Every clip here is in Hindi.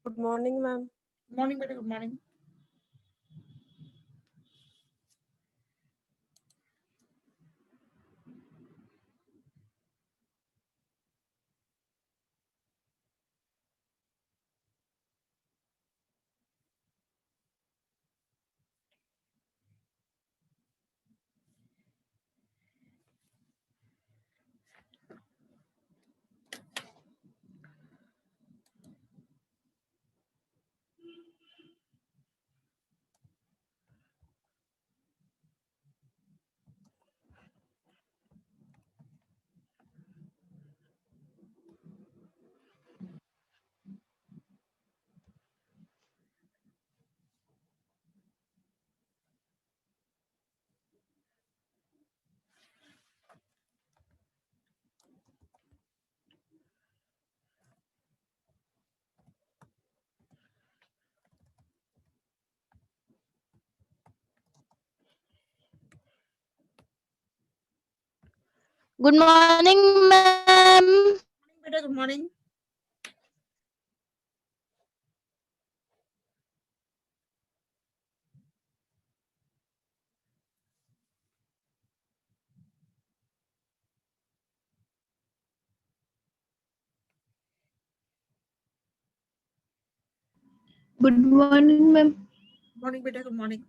Good morning, ma'am. Good morning, beta. Good morning. Good morning, ma'am. Beta, good morning. Good morning, ma'am. Good morning, beta. Good morning.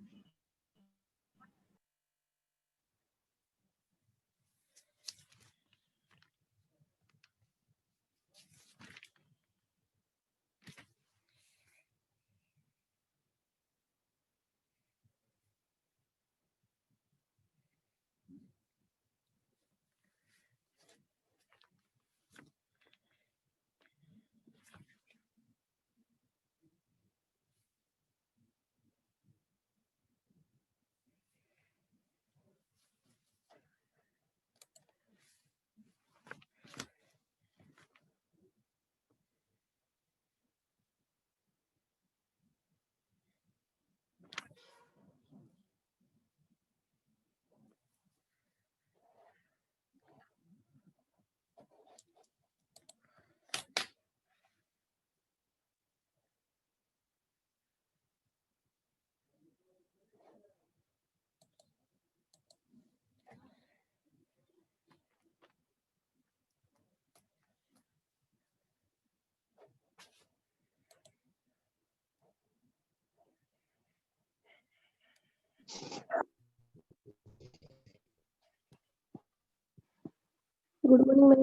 Good morning, ma'am.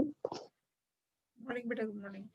Good morning, beta. Good morning.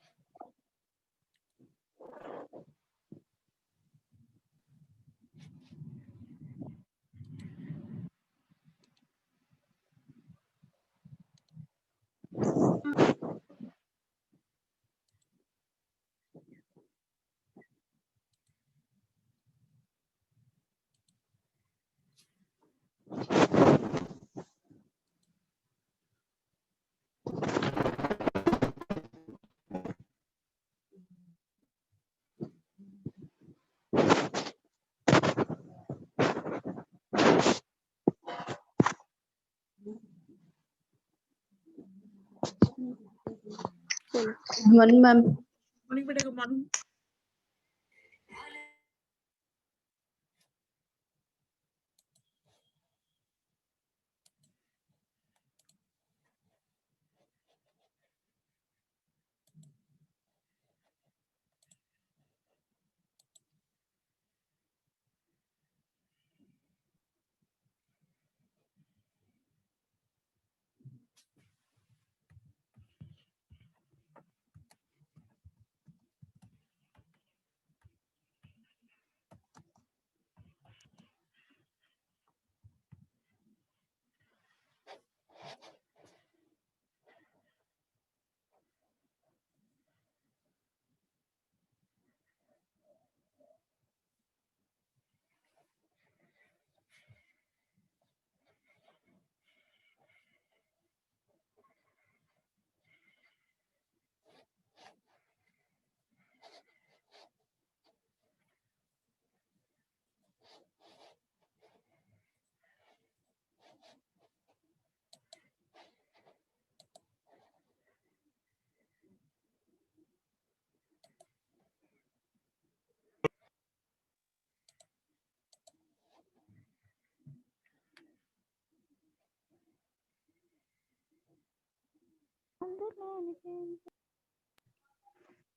Good morning, ma'am. Good morning, beta. Good morning.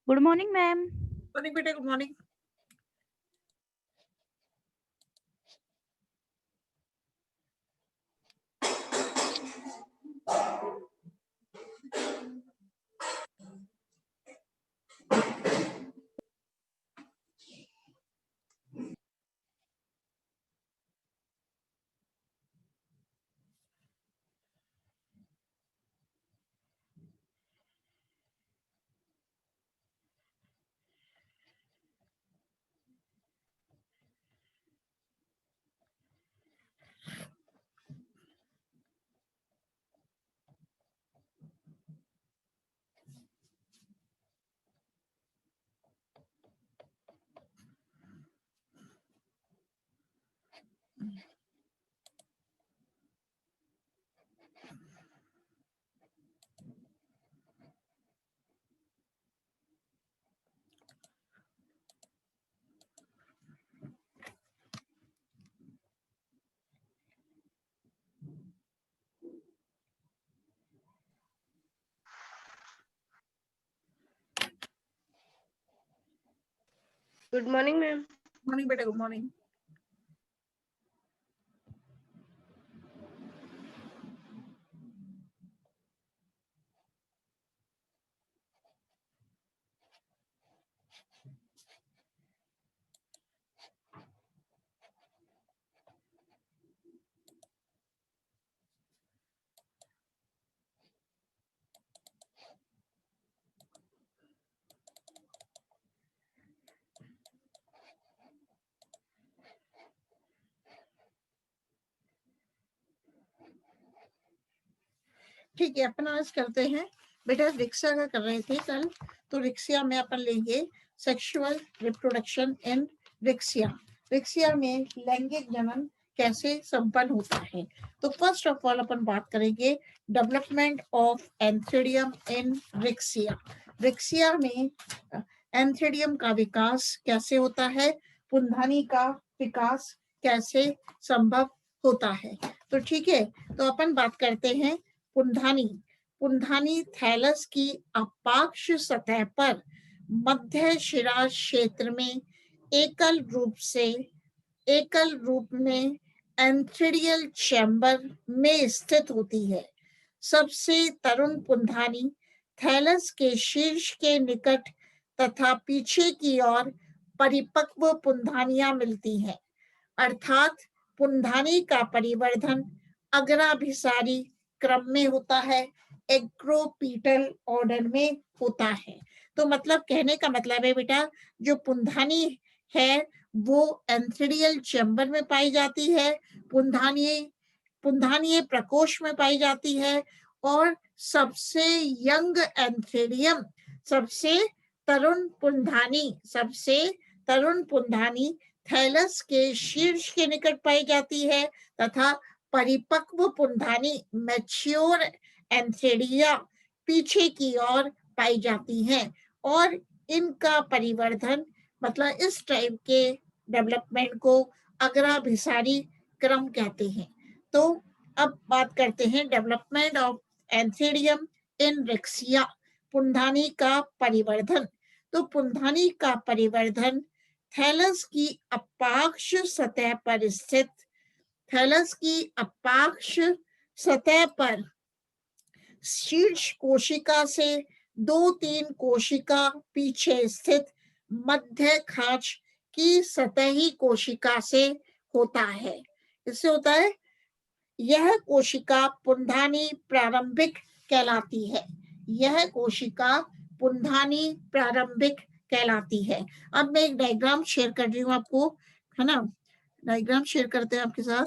Good morning, ma'am. Morning बेटा, good morning. Good morning, ma'am. Morning बेटा, गुड मॉर्निंग. ठीक है, अपन आज करते हैं बेटा. रिक्शा का कर रहे थे कल, तो रिक्शा में अपन लेंगे sexual reproduction in Riccia. Riccia में लैंगिक जनन कैसे संपन्न होता है. तो फर्स्ट ऑफ ऑल अपन बात करेंगे development of antheridium in Riccia. Riccia में एंथ्रेडियम का विकास कैसे होता है, पुंधानी का विकास कैसे संभव होता है. तो ठीक है, तो अपन बात करते हैं पुंधानी. पुंधानी थैलस की अपाक्ष सतह पर मध्य शिरा क्षेत्र में एकल रूप में एंथ्रेडियल चैम्बर में स्थित होती है. सबसे तरुण पुंधानी थैलस के शीर्ष के निकट तथा पीछे की ओर परिपक्व पुंधानियां मिलती हैं. अर्थात पुंधानी का परिवर्धन अग्राभिसारी क्रम में होता है, एक्रोपीटल ऑर्डर में होता है. तो मतलब कहने का मतलब है बेटा, जो पुंधानी है वो एंथ्रेडियल चैम्बर में पाई जाती है, पुंधानीय प्रकोष्ठ में पाई जाती है, और सबसे यंग एंथ्रेडियम, सबसे तरुण पुंधानी थैलस के शीर्ष के निकट पाई जाती है, तथा परिपक्व पुंधानी मैच्योर एंथ्रेडिया पीछे की ओर पाई जाती हैं. और इनका परिवर्धन मतलब इस टाइप के डेवलपमेंट को अग्राभिसारी क्रम कहते हैं. तो अब बात करते हैं development of antheridium in Riccia, पुंधानी का परिवर्धन. तो पुंधानी का परिवर्धन थैलस की अपाक्ष सतह पर शीर्ष कोशिका से 2-3 कोशिका पीछे स्थित मध्य खांच की सतही कोशिका से होता है. इससे होता है, यह कोशिका पुंधानी प्रारंभिक कहलाती है. अब मैं एक डायग्राम शेयर कर रही हूँ आपको, है ना. डायग्राम शेयर करते हैं आपके साथ.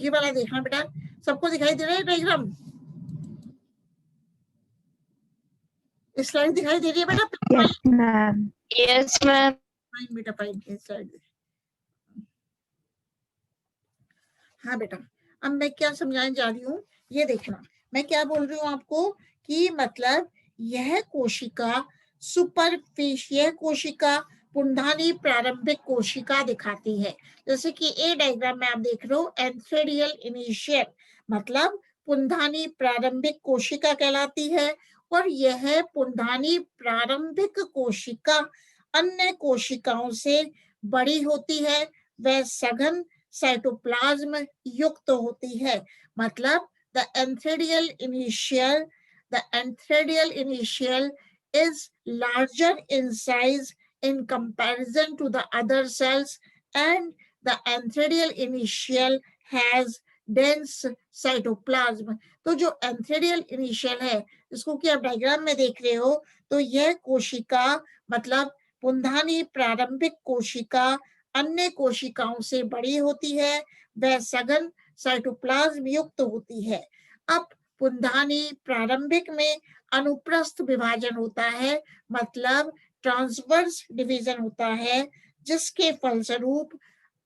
ये वाला देखना बेटा, सबको दिखाई दे रहा है डायग्राम? स्लाइड दिखाई दे रही है बेटा? Yes, ma'am. Yes, ma'am. Fine बेटा, फाइन स्लाइड। हाँ बेटा, अब मैं क्या समझाने जा रही हूँ ये देखना। मैं क्या बोल रही हूँ आपको कि मतलब यह कोशिका सुपरफिशियल कोशिका पुंधानी प्रारंभिक कोशिका दिखाती है। जैसे कि ए डायग्राम में आप देख रहे हो, एंथ्रेडियल इनिशियल मतलब पुंधानी प्रारंभिक कोशिका कहलाती है। और यह पुंधानी प्रारंभिक कोशिका अन्य कोशिकाओं से बड़ी होती है, वह सघन साइटोप्लाज्म युक्त होती है। मतलब the antheridial initial is larger in size in comparison to the other cells, and the antheridial initial has dense cytoplasm. तो जो antheridial initial है, इसको कि आप डायग्राम में देख रहे हो, तो यह कोशिका मतलब पुंधानी प्रारंभिक कोशिका अन्य कोशिकाओं से बड़ी होती है, वह सघन साइटोप्लाज्म युक्त होती है। अब पुंधानी प्रारंभिक में अनुप्रस्थ विभाजन होता है, मतलब ट्रांसवर्स डिवीजन होता है, जिसके फलस्वरूप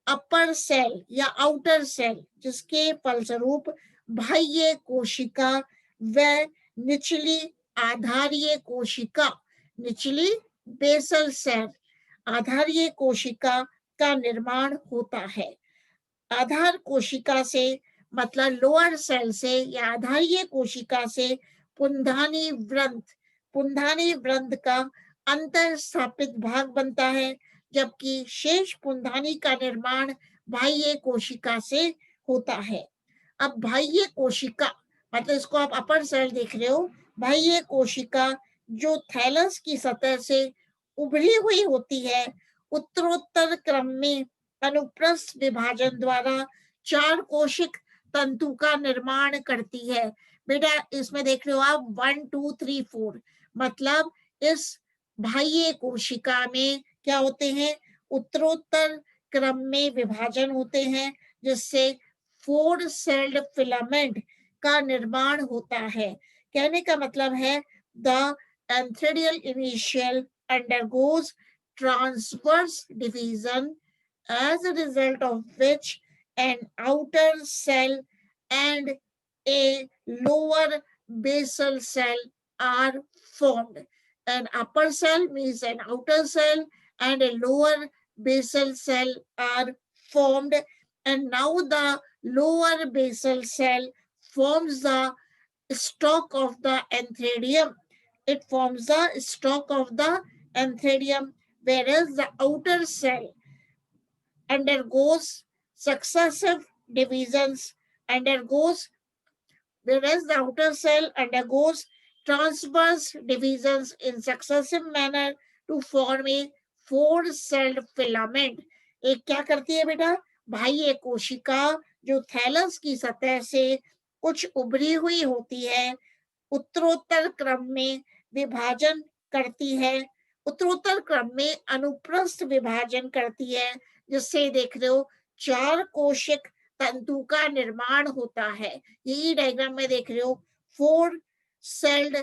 अपर सेल या आउटर सेल, जिसके फलस्वरूप बाह्य कोशिका व निचली आधारीय कोशिका, निचली बेसल सेल आधारीय कोशिका का निर्माण होता है। आधार कोशिका से मतलब लोअर सेल से या आधारीय कोशिका से पुंधानी व्रंथ का अंतर स्थापित भाग बनता है, जबकि शेष पुंधानी का निर्माण बाह्य कोशिका से होता है। अब बाह्य कोशिका मतलब इसको आप अपर सेल देख रहे हो, बाह्य कोशिका जो थैलस की सतह से उभरी हुई होती है, उत्तरोत्तर क्रम में अनुप्रस्थ विभाजन द्वारा 4 कोशिक तंतु का निर्माण करती है। बेटा इसमें देख रहे हो आप 1 2 3 4, मतलब इस बाह्य कोशिका में क्या होते हैं, उत्तरोत्तर क्रम में विभाजन होते हैं, जिससे 4 सेल्ड फिलामेंट का निर्माण होता है। कहने का मतलब है the antheridial initial undergoes transverse division, as a result of which an outer cell and a lower basal cell are formed. An upper cell means an outer cell and a lower basal cell are formed, and now the lower basal cell forms the stalk of the antheridium. It forms the stalk of the antheridium, whereas the outer cell undergoes successive divisions, whereas the outer cell undergoes transverse divisions in successive manner to form a 4-celled filament. एक क्या करती है बेटा, बाह्य कोशिका जो थैलस की सतह से कुछ उभरी हुई होती है, उत्तरोत्तर क्रम में विभाजन करती है, उत्तरोत्तर क्रम में अनुप्रस्थ विभाजन करती है, जिससे देख रहे हो 4 कोशिक तंतु का निर्माण होता है। यही डायग्राम में देख रहे हो 4 सेल्ड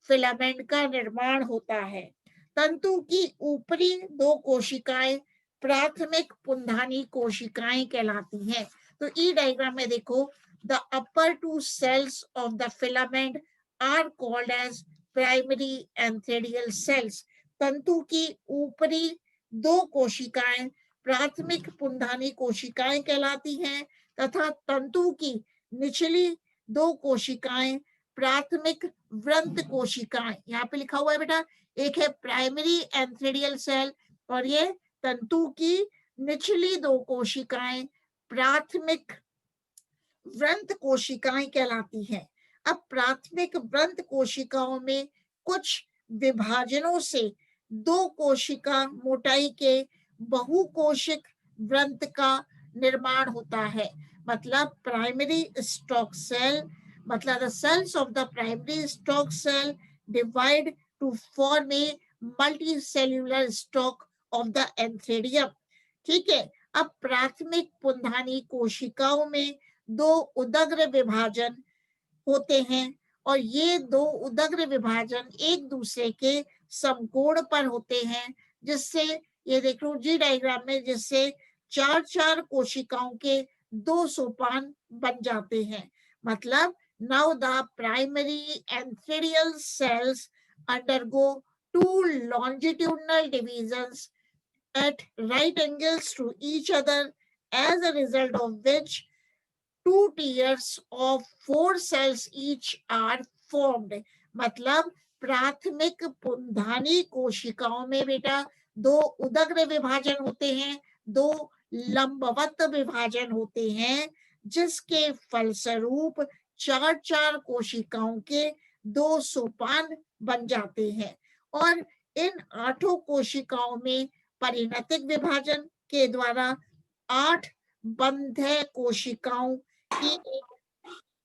फिलामेंट का निर्माण होता है। तंतु की ऊपरी 2 कोशिकाएं प्राथमिक पुंधानी कोशिकाएं कहलाती हैं। तो ई डायग्राम में देखो, the upper 2 cells of the filament are called as primary antheridial cells. तंतु की ऊपरी 2 कोशिकाएं प्राथमिक पुंधानी कोशिकाएं कहलाती हैं, तथा तंतु की निचली 2 कोशिकाएं प्राथमिक व्रंत कोशिकाएं। यहाँ पे लिखा हुआ है बेटा, एक है प्राइमरी एंथ्रेडियल सेल और ये तंतु की निचली 2 कोशिकाएं प्राथमिक व्रंत कोशिकाएं कहलाती हैं। अब प्राथमिक व्रंत कोशिकाओं में कुछ विभाजनों से 2 कोशिका मोटाई के बहुकोशिक व्रंत का निर्माण होता है। मतलब प्राइमरी स्टॉक सेल, मतलब the cells of the primary stalk cell divide to form a multicellular stalk of the antheridium. ठीक है, अब प्राथमिक पुंधानी कोशिकाओं में दो उदग्र विभाजन होते हैं और ये दो उदग्र विभाजन एक दूसरे के समकोण पर होते हैं, जिससे ये देख लो जी डायग्राम में, जिससे चार चार कोशिकाओं के दो सोपान बन जाते हैं। मतलब now the primary enthedial cells undergo two longitudinal divisions at right angles to each other, as a result of which two tiers of 4 cells each are formed. मतलब प्राथमिक पुंधानी कोशिकाओं में बेटा दो उदग्र विभाजन होते हैं, दो लंबवत विभाजन होते हैं, जिसके फलस्वरूप चार चार कोशिकाओं के दो सोपान बन जाते हैं और इन आठों कोशिकाओं में परिणतिक विभाजन के द्वारा 8 बंध्य कोशिकाओं की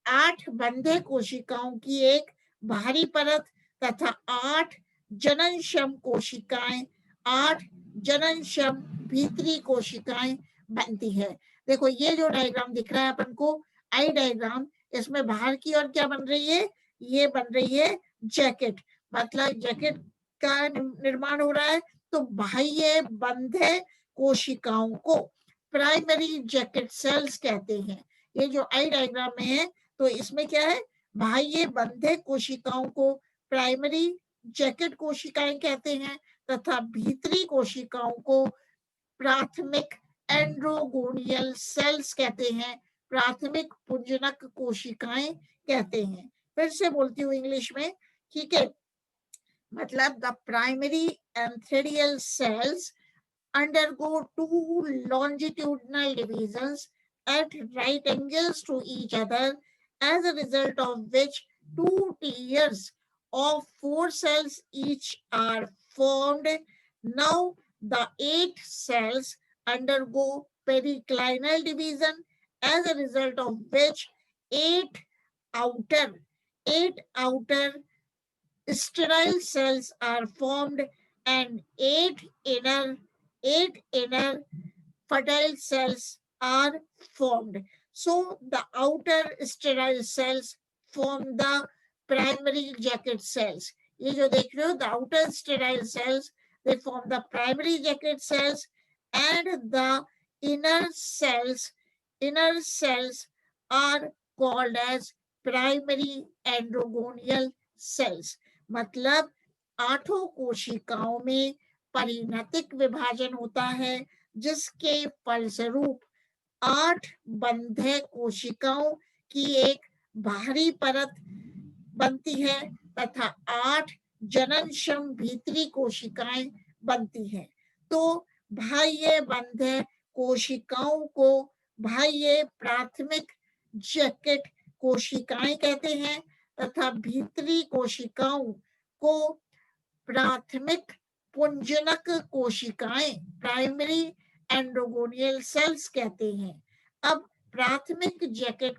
8 बंध्य कोशिकाओं की एक बाहरी परत तथा 8 जननक्षम कोशिकाएं, 8 जननक्षम भीतरी कोशिकाएं बनती है। देखो ये जो डायग्राम दिख रहा है अपन को, आई डायग्राम, इसमें बाहर की ओर क्या बन रही है, ये बन रही है जैकेट, मतलब जैकेट का निर्माण हो रहा है। तो बाह्य बंध्य कोशिकाओं को प्राइमरी जैकेट सेल्स कहते हैं। ये जो आई डायग्राम में है, तो इसमें क्या है, बाह्य बंध्य कोशिकाओं को प्राइमरी जैकेट कोशिकाएं कहते हैं तथा भीतरी कोशिकाओं को प्राथमिक एंड्रोगोनियल सेल्स कहते हैं, प्राथमिक पुंजनक कोशिकाएं कहते हैं। फिर से बोलती हूँ इंग्लिश में, ठीक है। मतलब the primary antheridial cells undergo two longitudinal divisions at right angles to each other, as a result of which two tiers of 4 cells each are formed. Now the 8 cells undergo periclinal division, as a result of which 8 outer sterile cells are formed and 8 inner fertile cells are formed. So the outer sterile cells form the primary jacket cells. ये जो देख रहे हो, the outer sterile cells, they form the primary jacket cells, and the inner cells are called as primary androgonial cells. मतलब आठों कोशिकाओं में परिणतिक विभाजन होता है, जिसके फलस्वरूप 8 बंध्य कोशिकाओं की एक बाहरी परत बनती है तथा 8 जननक्षम भीतरी कोशिकाएं बनती हैं। तो बाह्य बंध्य कोशिकाओं को बाह्य प्राथमिक जैकेट कोशिकाएं कहते हैं तथा भीतरी कोशिकाओं को प्राथमिक पुंजनक कोशिकाएं, प्राइमरी एंड्रोगोनियल सेल्स कहते हैं। अब प्राथमिक जैकेट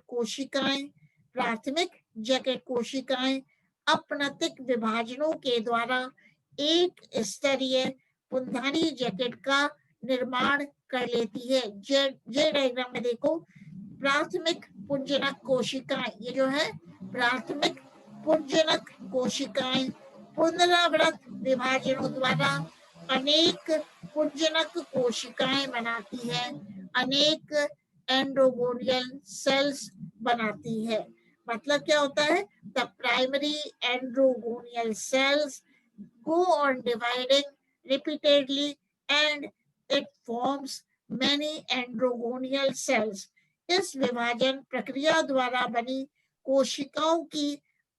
कोशिकाएं अपनतिक विभाजनों के द्वारा एक स्तरीय पुंधानी जैकेट का निर्माण कर लेती है। जे डायग्राम में देखो, प्राथमिक पुंजनक कोशिकाएं, ये जो है प्राथमिक पुंजनक कोशिकाएं पुनरावृत विभाजनों द्वारा अनेक पुंजनक कोशिकाएं बनाती है, अनेक एंड्रोगोनियल सेल्स बनाती है। मतलब क्या होता है, the primary androgonial cells go on dividing repeatedly and it forms many androgonial cells. इस विभाजन प्रक्रिया द्वारा बनी कोशिकाओं की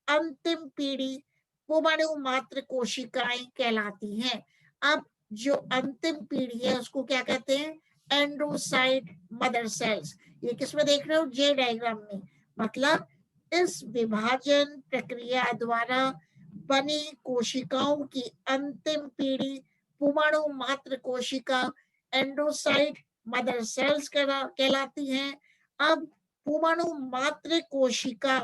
अंतिम पीढ़ी पुमाणु मात्र कोशिकाएं कहलाती हैं। अब जो अंतिम पीढ़ी है उसको क्या कहते हैं, एंड्रोसाइट मदर सेल्स। ये किसमें देख रहे हो, जे डायग्राम में। मतलब इस विभाजन प्रक्रिया द्वारा बनी कोशिकाओं की अंतिम पीढ़ी पुमाणु मात्र कोशिका एंड्रोसाइट मदर सेल्स कहलाती हैं। अब पुमाणु मात्र कोशिका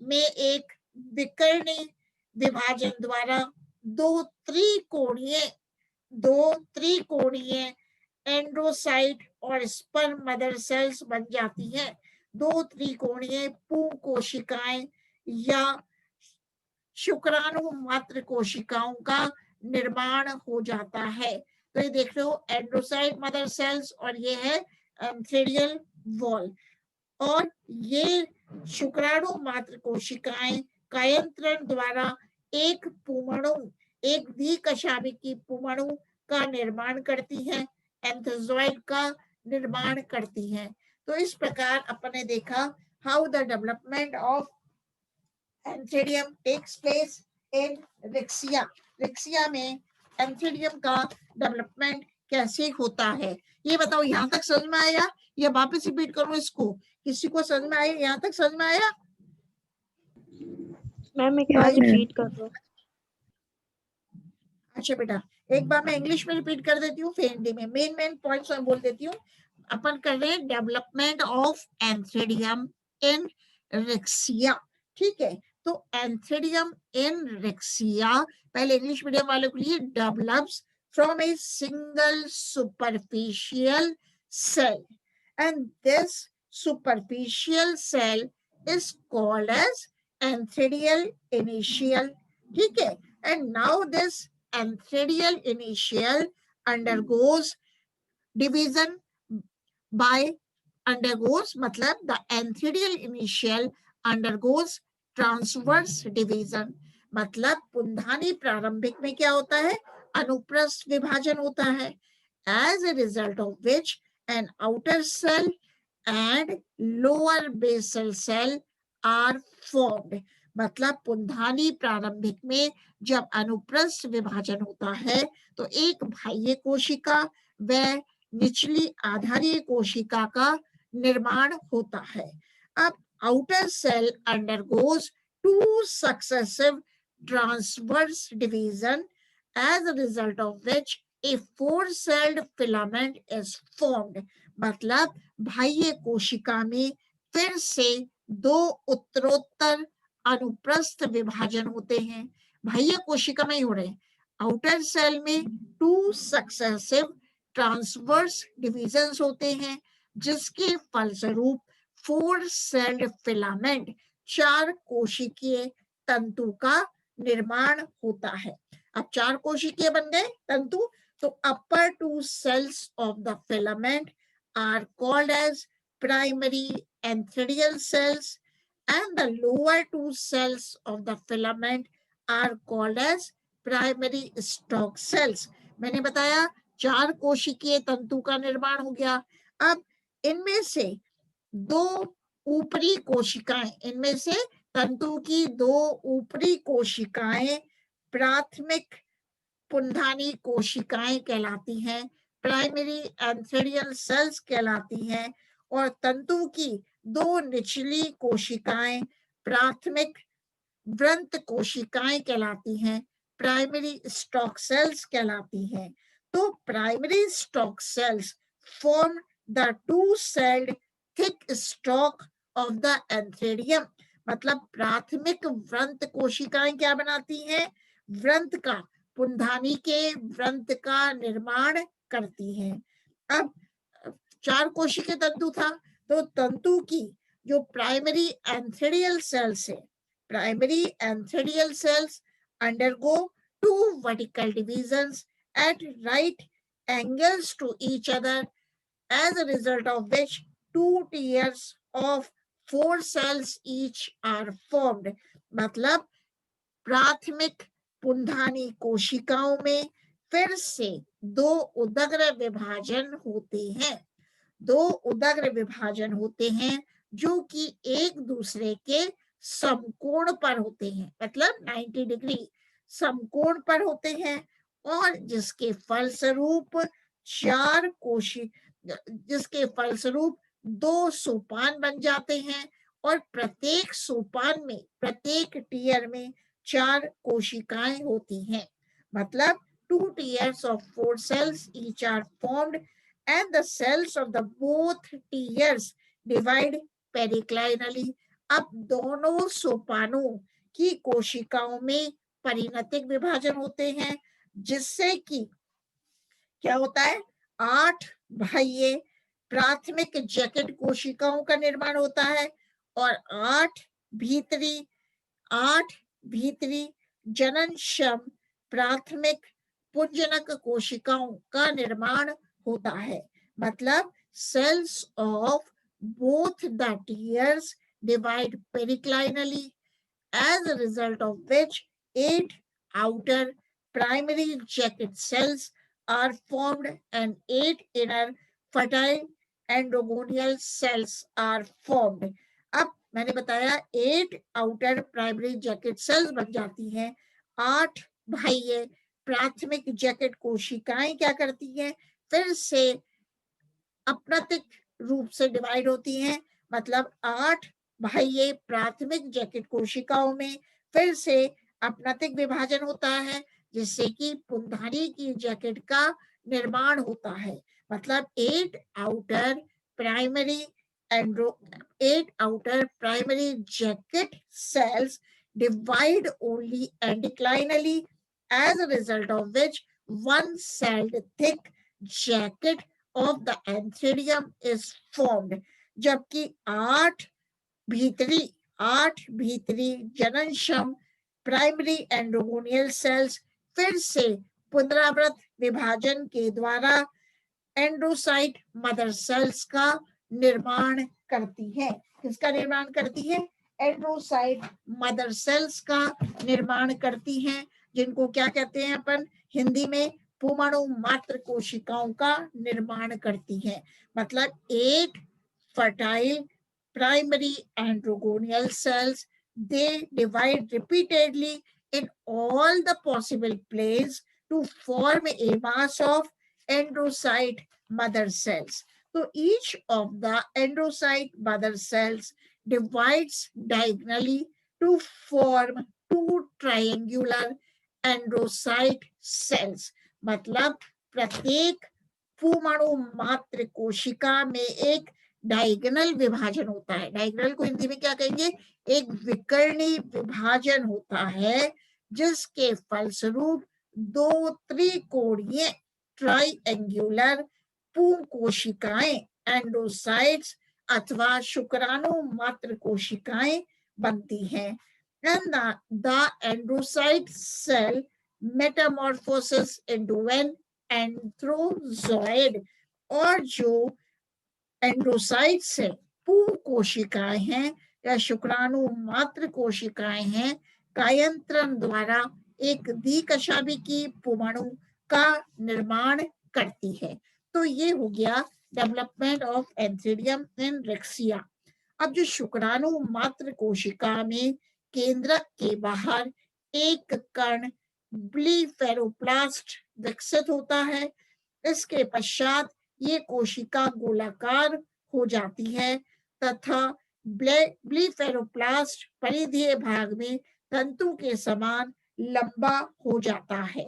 में एक विकर्णी विभाजन द्वारा दो त्रिकोणीय एंड्रोसाइट और स्पर्म मदर सेल्स बन जाती हैं। दो त्रिकोणीय पुंग कोशिकाएं या शुक्राणु मात्र कोशिकाओं का निर्माण हो जाता है। तो ये देख रहे हो एंड्रोसाइट मदर सेल्स और ये है एंथेरियल वॉल। और ये शुक्राणु मात्र कोशिकाएं कायंत्रण द्वारा एक पुमणु, एक द्विकशाभिकी पुमणु का निर्माण करती हैं, एंथोजॉइड का निर्माण करती हैं। तो इस प्रकार अपन ने देखा how the development of antheridium takes place in Riccia. Riccia में एंथेरियम का डेवलपमेंट कैसे होता है, ये बताओ। यहाँ तक समझ में आया या वापस रिपीट करूं इसको? किसी को समझ में आया? यहाँ तक समझ में आया? मैम एक बार रिपीट कर दो। अच्छा बेटा, एक बार मैं इंग्लिश में रिपीट कर देती हूँ, फिर हिंदी में मेन पॉइंट्स मैं बोल देती हूँ। अपन कर रहे हैं development of antheridium in Riccia, ठीक है। तो एंथेरियम इन रिक्सिया, पहले इंग्लिश मीडियम वालों के लिए, develops from a single superficial cell and this superficial cell is called as antheridial initial, ठीक है। And now this antherial initial undergoes division by मतलब the antherial initial undergoes transverse division, मतलब पुंधानी प्रारंभिक में क्या होता है? अनुप्रस्थ विभाजन होता है। as a result of which an outer cell and lower basal cell are formed, मतलब पुंधानी प्रारंभिक में जब अनुप्रस्थ विभाजन होता है तो एक बाह्य कोशिका व निचली आधारीय कोशिका का निर्माण होता है। अब outer cell undergoes two successive transverse division as a result of which a four celled filament is formed, मतलब बाह्य कोशिका में फिर से दो उत्तरोत्तर अनुप्रस्थ विभाजन होते हैं। बाह्य कोशिका में ही हो रहे हैं। आउटर सेल में टू सक्सेसिव ट्रांसवर्स डिविजन्स होते हैं, जिसके फलस्वरूप फोर सेल्ड फिलामेंट, चार कोशिकीय तंतु का निर्माण होता है। अब चार कोशिकीय बन गए तंतु, तो upper two cells of the filament are called as primary antheridial cells and the lower two cells of the filament are called as primary stalk cells। मैंने बताया चार कोशिकीय तंतु का निर्माण हो गया। अब इनमें से दो ऊपरी कोशिकाएं, इनमें से तंतु की दो ऊपरी कोशिकाएं प्राथमिक पुंधानी कोशिकाएं कहलाती हैं, प्राइमरी एंथेरियल सेल्स कहलाती हैं, और तंतु की दो निचली कोशिकाएं प्राथमिक वृंत कोशिकाएं कहलाती हैं, प्राइमरी स्टॉक सेल्स कहलाती हैं। तो primary stalk cells form the two celled thick stalk of the antheridium, मतलब प्राथमिक वृंत कोशिकाएं क्या बनाती हैं? वृंत का, पुंधानी के वृंत का निर्माण करती हैं। अब चार कोशिकीय तंतु था, तो तंतु की जो प्राइमरी एंथेरियल सेल्स है, primary antheridial cells undergo two vertical divisions at right angles to each other, as a result of which two tiers of four cells each are formed, मतलब प्राथमिक पुंधानी कोशिकाओं में फिर से दो उदग्र विभाजन होते हैं, दो उदग्र विभाजन होते हैं जो कि एक दूसरे के समकोण पर होते हैं, मतलब 90 डिग्री समकोण पर होते हैं, और जिसके फलस्वरूप चार जिसके फलस्वरूप दो सोपान बन जाते हैं, और प्रत्येक सोपान में, प्रत्येक टियर में चार कोशिकाएं होती हैं, मतलब 2 tiers of 4 cells each are formed and the cells of the both tiers divide periclinally। अब दोनों सोपानों की कोशिकाओं में परिणतिक विभाजन होते हैं, जिससे कि क्या होता है? 8 बाह्य प्राथमिक जैकेट कोशिकाओं का निर्माण होता है और 8 भीतरी जननक्षम प्राथमिक पुंजनक कोशिकाओं का निर्माण होता है। मतलब cells of both the tiers divide periclinally, as a result of which 8 outer primary jacket cells are formed and 8 inner fertile androgonial cells are formed. अब मैंने बताया 8 आउटर प्राइमरी जैकेट सेल्स बन जाती हैं, 8 बाह्य प्राथमिक जैकेट कोशिकाएं क्या करती हैं, फिर से अप्रतिक रूप से डिवाइड होती हैं। मतलब 8 बाह्य प्राथमिक जैकेट कोशिकाओं में फिर से अप्रतिक विभाजन होता है, जिससे कि पुंधानी की जैकेट का निर्माण होता है। मतलब 8 outer primary jacket cells divide only endocrinally, as a result of which one celled thick jacket of the antherium is formed। जबकि 8 भीतरी जननक्षम प्राइमरी एंड्रोगोनियल सेल्स फिर से पुनरावृत विभाजन के द्वारा एंड्रोसाइट मदर सेल्स का निर्माण करती है। किसका निर्माण करती है? एंड्रोसाइट मदर सेल्स का निर्माण करती हैं, जिनको क्या कहते हैं अपन हिंदी में? पुमाणु मात्र कोशिकाओं का निर्माण करती हैं। मतलब 8 fertile primary androgonial cells, they divide repeatedly in all the possible planes to form a mass of androcyte mother cells. So each of the androcyte mother cells divides diagonally to form 2 triangular androcyte cells। मतलब प्रत्येक पुमाणु मात्र कोशिका में एक डायगोनल विभाजन होता है। डायगोनल को हिंदी में क्या कहेंगे? एक विकर्णी विभाजन होता है, जिसके फलस्वरूप 2 त्रिकोणीय ट्राइएंगुलर पूर्ण कोशिकाएं एंडोसाइट्स अथवा शुक्राणु मात्र कोशिकाएं बनती हैं। And the androcyte cell metamorphoses into an antherozoid, और जो एंड्रोसाइट्स है, पूर्ण कोशिकाएं हैं या शुक्राणु मात्र कोशिकाएं हैं, कायंत्रण द्वारा एक द्विकशाभिकी पुमाणु का निर्माण करती है। तो ये हो गया डेवलपमेंट ऑफ एंथेरियम इन रेक्सिया। अब जो शुक्राणु मात्र कोशिका में केंद्रक के बाहर एक कण ब्लीफेरोप्लास्ट विकसित होता है। इसके पश्चात ये कोशिका गोलाकार हो जाती है तथा ब्लीफेरोप्लास्ट परिधीय भाग में तंतु के समान लंबा हो जाता है।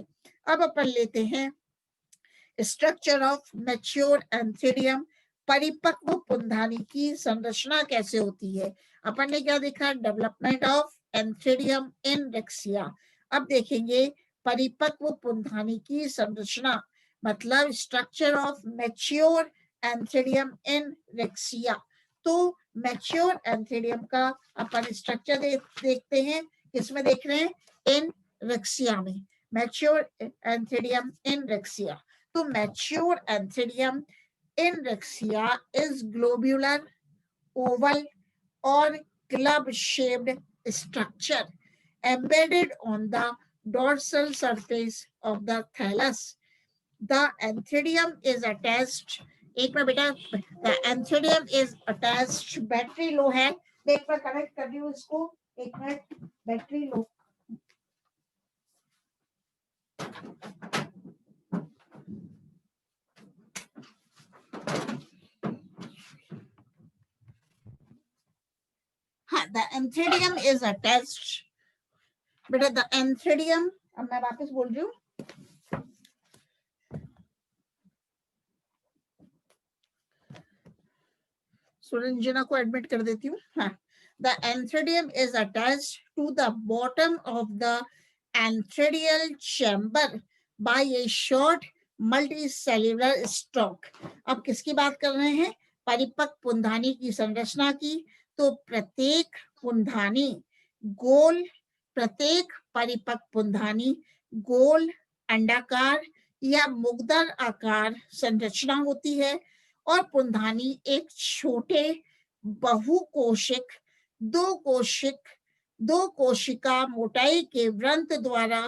अब अपन लेते हैं स्ट्रक्चर ऑफ मैच्योर एंथेरियम। परिपक्व पुंधानी की संरचना कैसे होती है? अपन ने क्या देखा? डेवलपमेंट ऑफ एंथेरियम इन रेक्सिया। अब देखेंगे परिपक्व पुंधानी की संरचना, मतलब स्ट्रक्चर ऑफ मैच्योर एंथेरियम इन रेक्सिया। तो मैच्योर एंथेरियम का अपन स्ट्रक्चर देखते हैं। किसमें देख रहे हैं? इन रेक्सिया में। मैच्योर एंथेरियम इन रेक्सिया। तो mature एंथेरियम in rexia is globular, oval or club-shaped structure embedded on the dorsal surface of the thallus. The antherium is attached. एक बार बेटा, the antherium is attached. Battery low है, मैं एक बार कनेक्ट कर रही हूँ इसको। एक minute, battery low. The antherium is attached. बेटा the antherium, अब मैं वापस बोल रही हूँ। सुरंजना को एडमिट कर देती हूँ। हाँ, the antherium is attached to the bottom of the antherial chamber by a short multi cellular stock. अब किसकी बात कर रहे हैं? परिपक्व पुंधानी की संरचना की। तो प्रत्येक पुंधानी गोल, प्रत्येक परिपक्व पुंधानी गोल, अंडाकार या मुग्दर आकार संरचना होती है और पुंधानी एक छोटे बहुकोशिक दो कोशिका मोटाई के व्रंत द्वारा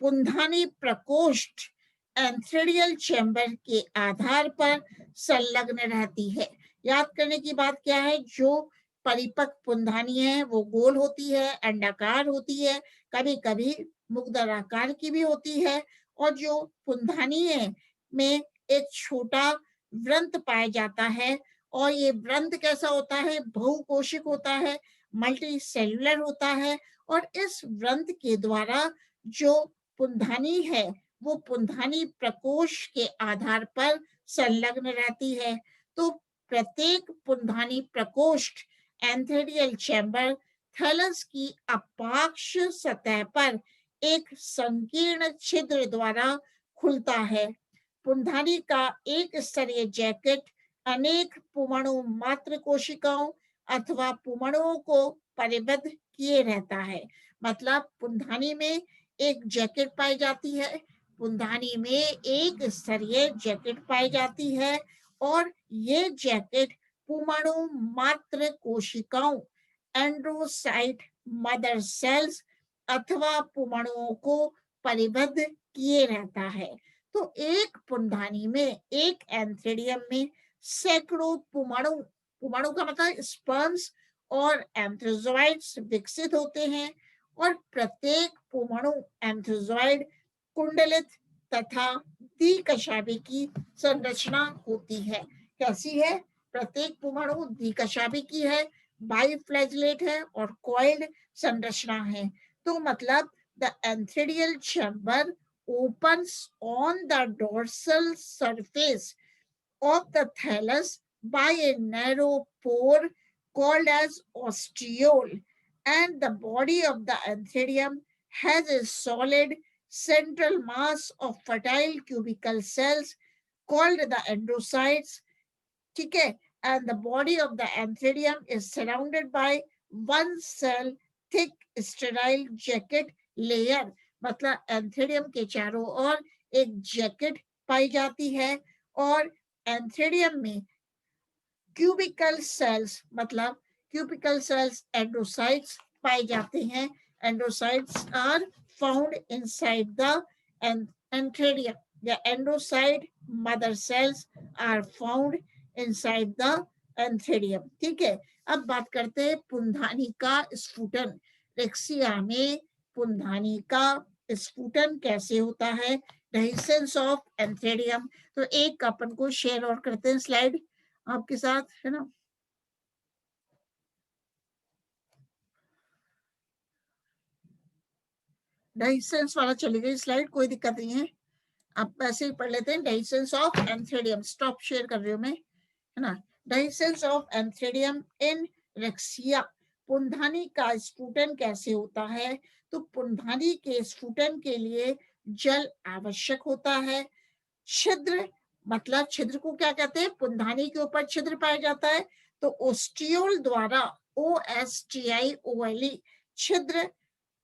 पुंधानी प्रकोष्ठ एंथ्रेडियल चैम्बर के आधार पर संलग्न रहती है। याद करने की बात क्या है? जो परिपक्व पुंधानी है वो गोल होती है, अंडाकार होती है, कभी कभी मुग्दर आकार की भी होती है, और जो पुंधानी है में एक छोटा व्रंत पाया जाता है, और ये व्रंत कैसा होता है? बहुकोशिक होता है, मल्टी सेल्यूलर होता है, और इस व्रंत के द्वारा जो पुंधानी है वो पुंधानी प्रकोष्ठ के आधार पर संलग्न रहती है। तो प्रत्येक पुंधानी प्रकोष्ठ एंथेडियल चैम्बर थैलस की अपाक्ष सतह पर एक संकीर्ण छिद्र द्वारा खुलता है। पुंधानी का एक स्तरीय जैकेट अनेक पुमणु मात्र कोशिकाओं अथवा पुमणुओं को परिबद्ध किए रहता है। मतलब पुंधानी में एक जैकेट पाई जाती है, पुंधानी में एक स्तरीय जैकेट पाई जाती है, और ये जैकेट पुमणु मात्र कोशिकाओं एंड्रोसाइट मदर सेल्स अथवा पुमणुओं को परिबद्ध किए रहता है। तो एक पुंधानी में, एक एंथ्रेडियम में सैकड़ों पुमणु, पुमणु का मतलब स्पर्म्स और एंथ्रोजोइड्स विकसित होते हैं, और प्रत्येक पुमणु एंथ्रोजोइड कुंडलित तथा द्विकशाभी की संरचना होती है। कैसी है? प्रत्येक पुमणु द्विकशाभी की है, बाइफ्लैजिलेट है और कॉइल्ड संरचना है। तो मतलब the antheridial chamber opens on the dorsal surface of the thallus by a narrow pore called as ostiole, and the body of the antherium has a solid central mass of fertile cubical cells called the endocytes. ठीक है? And the body of the antherium is surrounded by one cell thick sterile jacket layer. मतलब एंथेडियम के चारों ओर एक जैकेट पाई जाती है, और एंथेडियम में क्यूबिकल सेल्स, मतलब क्यूबिकल सेल्स एंडोसाइट्स पाए जाते हैं। Endocytes are found inside the antheridium. The endocyte mother cells are found inside the antheridium. ठीक है? अब बात करते हैं पुंधानी का स्फुटन। रेक्सिया में पुंधानी का स्फुटन कैसे होता है? डाइसेंस ऑफ एंथेडियम। तो एक अपन को शेयर और करते हैं स्लाइड आपके साथ, है ना? डाइसेंस वाला चली गई स्लाइड, कोई दिक्कत नहीं है, आप ऐसे ही पढ़ लेते हैं। डाइसेंस ऑफ एंथेडियम, स्टॉप शेयर कर रही हूँ मैं, है ना? डाइसेंस ऑफ एंथेडियम इन रेक्सिया। पुंधानी का स्फुटन कैसे होता है? तो पुंधानी के स्फुटन के लिए जल आवश्यक होता है। छिद्र, मतलब छिद्र को क्या कहते हैं? पुंधानी के ऊपर छिद्र पाया जाता है, तो ओस्टियोल द्वारा, OSTIOLE, छिद्र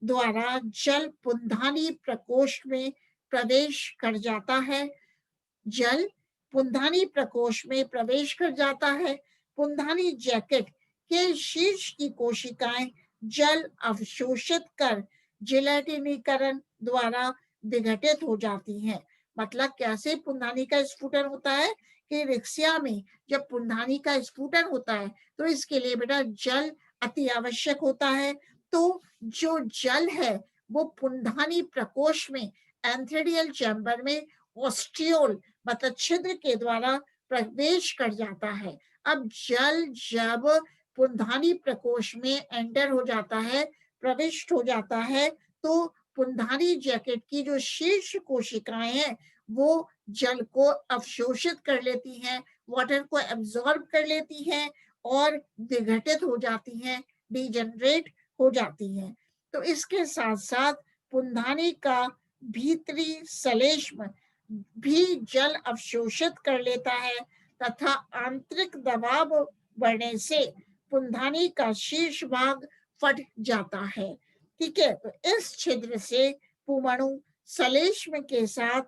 द्वारा जल पुंधानी प्रकोष्ठ में प्रवेश कर जाता है। जल पुंधानी प्रकोष्ठ में प्रवेश कर जाता है। पुंधानी जैकेट के शीर्ष की कोशिकाएं जल अवशोषित कर जिलेटिनीकरण द्वारा विघटित हो जाती हैं। मतलब कैसे पुंधानी का स्फुटन होता है कि रेक्सिया में जब पुंधानी का स्फुटन होता है तो इसके लिए बेटा जल अति आवश्यक होता है। तो जो जल है वो पुंधानी प्रकोष्ठ में एंथेडियल चैम्बर में ओस्टियोल मतलब छिद्र के द्वारा प्रवेश कर जाता है। अब जल जब पुंधानी प्रकोष्ठ में एंटर हो जाता है, प्रविष्ट हो जाता है, तो पुंधानी जैकेट की जो शीर्ष कोशिकाएं हैं वो जल को अवशोषित कर लेती हैं, वाटर को एब्जॉर्ब कर लेती हैं और विघटित हो जाती हैं, डिजेनरेट हो जाती हैं। तो इसके साथ साथ पुंधानी का भीतरी सलेष्म भी जल अवशोषित कर लेता है तथा आंतरिक दबाव बढ़ने से पुंधानी का शीर्ष भाग फट जाता है। ठीक है, तो इस छिद्र से पुमणु सलेष्म के साथ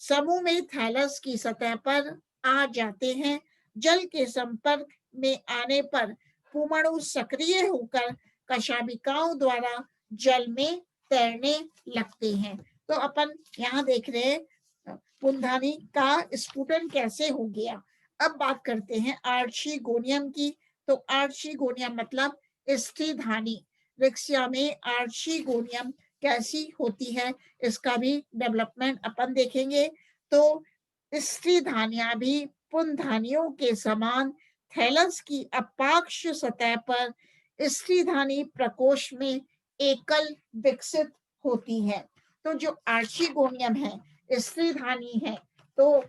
समूह में थैलस की सतह पर आ जाते हैं। जल के संपर्क में आने पर पुमणु सक्रिय होकर कशाभिकाओं द्वारा जल में तैरने लगते हैं। तो अपन यहाँ देख रहे हैं पुंधानी का स्फुटन कैसे हो गया। अब बात करते हैं आर्चीगोनियम की। तो आर्चीगोनियम मतलब स्त्रीधानी। रिक्सिया में आर्चीगोनियम कैसी होती है इसका भी डेवलपमेंट अपन देखेंगे। तो स्त्रीधानियां भी पुंधानियों के समान थैलस की अपाक्ष सतह पर स्त्रीधानी प्रकोष्ठ में एकल विकसित होती है। तो जो आर्चीगोनियम है स्त्रीधानी है, तो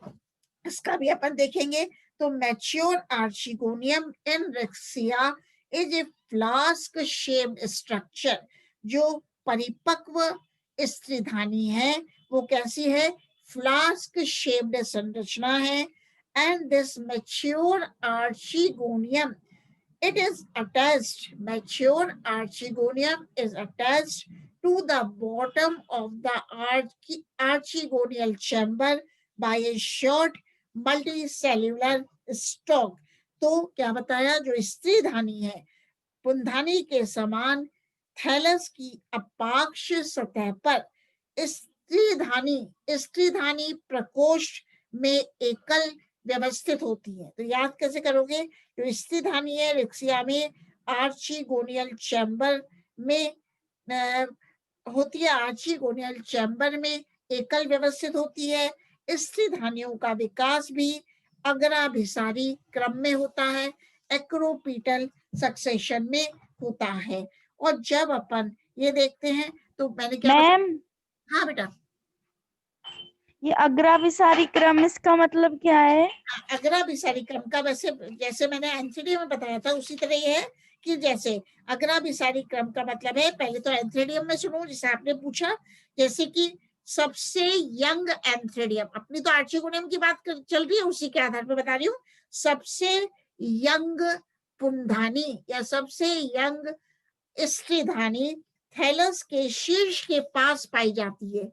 इसका भी अपन देखेंगे। तो mature archegonium in Riccia is a flask shaped structure. जो परिपक्व स्त्रीधानी है वो कैसी है, फ्लास्क शेप्ड संरचना है। And this mature archegonium it is attached, mature archegonium is attached to the bottom of the archegonial chamber by a short multicellular stalk। तो क्या बताया, जो स्त्रीधानी है पुंधानी के समान थैलस की अपाक्ष सतह पर स्त्रीधानी प्रकोष्ठ में एकल व्यवस्थित होती है। तो याद कैसे करोगे, जो स्त्रीधानी है रिक्सिया में आर्चीगोनियल चैम्बर में होती है, आर्चीगोनियल चैम्बर में एकल व्यवस्थित होती है। स्त्रीधानियों का विकास भी अग्राभिसारी क्रम में होता है, एक्रोपीटल सक्सेशन में होता है। और जब अपन ये देखते हैं तो मैंने क्या मैम, हाँ बेटा, ये अग्राभिसारी क्रम इसका मतलब क्या है? अग्राभिसारी क्रम का वैसे जैसे मैंने एंथीडियम में बताया था उसी तरह ये है कि जैसे अग्राभिसारी क्रम का मतलब है, पहले तो एंथीडियम में सुनो जिसे आपने पूछा, जैसे कि सबसे यंग एंथीडियम, अपनी तो आर्चीगोनियम की बात चल रही है उसी के आधार पर बता रही हूँ। सबसे यंग पुंधानी या सबसे यंग स्त्रीधानी थैलस के शीर्ष के पास पाई जाती है।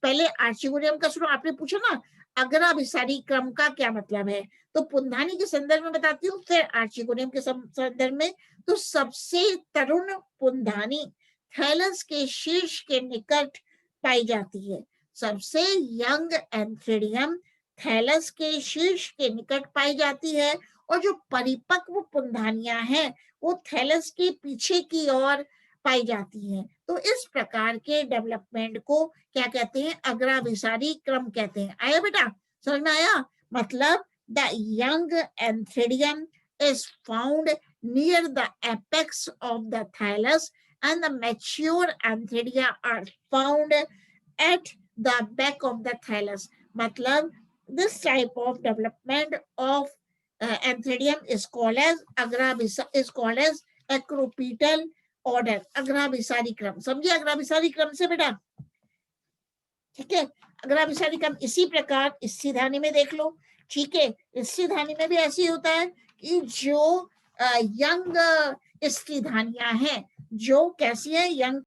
पहले आर्चीगोनियम का सुनो, आपने पूछा ना अग्राभिसारी क्रम का क्या मतलब है, तो पुंधानी के संदर्भ में बताती हूँ, फिर आर्चीगोनियम के संदर्भ में। तो सबसे तरुण पुंधानी थैलस के शीर्ष के निकट पाई जाती है। सबसे यंग एंथीडियम थैलस के शीर्ष के निकट पाई जाती है। और जो परिपक्व पुंधानियां हैं वो थैलस के पीछे की ओर पाई जाती हैं। तो इस प्रकार के डेवलपमेंट को क्या कहते हैं, अग्राभिसारी क्रम कहते हैं। आया बेटा, समझ में आया? मतलब the young antheridium is found near the apex of the thallus and the mature anthedia are found at the back of the thallus। मतलब this type of development of anthedium is called as acropetal order, अग्राभिसारी क्रम। समझिए अग्राभिसारी क्रम से बेटा, ठीक है। अग्राभिसारी क्रम इसी प्रकार स्त्रीधानी में देख लो, ठीक है। स्त्रीधानी में भी ऐसे ही होता है कि जो यंग स्त्रीधानियां हैं, जो कैसी है, यंग